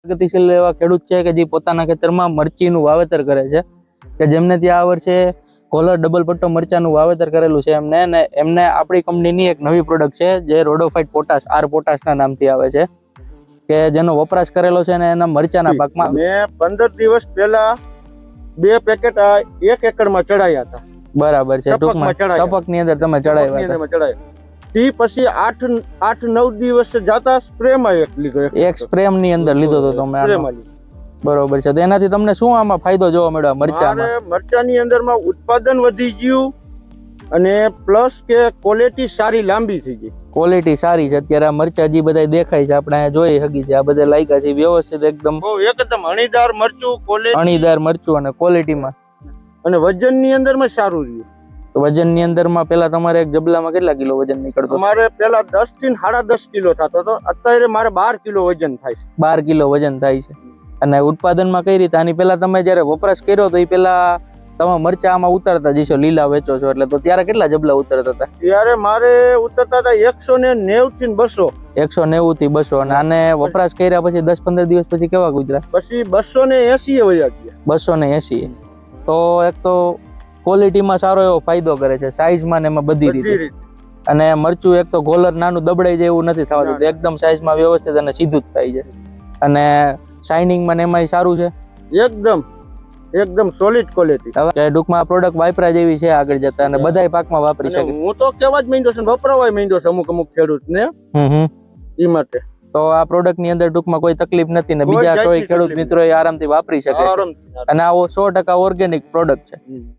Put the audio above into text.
પ્રગતિશીલ એવા ખેડૂત છે કે જે પોતાના ખેતરમાં મરચીનું વાવેતર કરે છે, કે જેમને ત્યાં આ વર્ષે કોલર ડબલ પટ્ટો મરચાનું વાવેતર કરેલું છે એમને, અને એમને આપણી કંપનીની એક નવી પ્રોડક્ટ છે જે રોડોફાઇટ પોટાશ આર પોટાશના નામથી આવે છે, કે જેનો વપરાશ કરેલો છે અને એના મરચાના પાકમાં મેં 15 દિવસ પહેલા 2 પેકેટ 1 એકડમાં ચડાયા હતા. બરાબર છે, ટૂંકમાં ટપકની અંદર તમે ચડાવ્યા હતા. તે પછી 8-9 દિવસ જતા સ્પ્રેમાં એક લીધો, એક સ્પ્રેમ ની અંદર લીધો તો તમે આનો. બરોબર છે, તો એનાથી તમને શું આમાં ફાયદો જોવા મળ્યો મરચામાં? મરચાની અંદરમાં ઉત્પાદન વધી ગયું અને પ્લસ કે ક્વોલિટી સારી લાંબી થઈ ગઈ. ક્વોલિટી સારી છે. અત્યારે આ મરચા જે બધા દેખાય છે આપણે જોઈ શકી છે, આ બધા લાગ્યા છે વ્યવસ્થિત એકદમ અણીદાર મરચું, ક્વોલિટી અણીદાર મરચું અને ક્વોલિટીમાં અને વજનની અંદરમાં સારું રહ્યું. વજનની અંદરમાં પેલા તમારે એક જબલામાં કેટલા કિલો વજન નીકળતો? મારે પેલા 10 થી 10.5 કિલો થતો હતો, અત્યારે મારે 12 કિલો વજન થાય છે. 12 કિલો વજન થાય છે. અને ઉત્પાદનમાં કઈ રીતે? આની પેલા તમે જયારે વપરાશ કર્યો તો એ પેલા તમે મરચા આમાં ઉતારતા જશો, લીલા વેચો છો એટલે, તો ત્યારે કેટલા જબલા ઉતરતા હતા? ત્યારે મારે ઉતરતા હતા 190 થી 200. 190 થી 200. અને આને વપરાશ કર્યા પછી 10-15 દિવસ પછી કેવા ગુજરા? પછી 280 વયા ગયા. 280. તો એક તો ક્વોલિટીમાં સારો એવો ફાયદો કરે છે, સાઈઝમાં ને એમાં બધી રીતે. અને મરચું એક તો ગોલર નાનું દબડાઈ જાય એવું નથી થવા દેતું, એકદમ સાઈઝમાં વ્યવસ્થિત અને સીધું જ થાય છે. અને શાઇનિંગમાં ને એમાંય સારું છે, એકદમ સોલિડ ક્વોલિટી. હવે ટૂંકમાં પ્રોડક્ટ વાપરા જેવી છે આગળ જતા, અને બધાય પાકમાં વાપરી શકે. હું તો કેવા જ માંડ્યો છું, વપરાવાય માંડ્યો છે અમુક ખેડૂત ને એ માટે. તો આ પ્રોડક્ટ ની અંદર ટૂંકમાં કોઈ તકલીફ નથી ને બીજા કોઈ ખેડૂત મિત્રો આરામથી વાપરી શકે છે. અને આ 100% ઓર્ગેનિક પ્રોડક્ટ છે.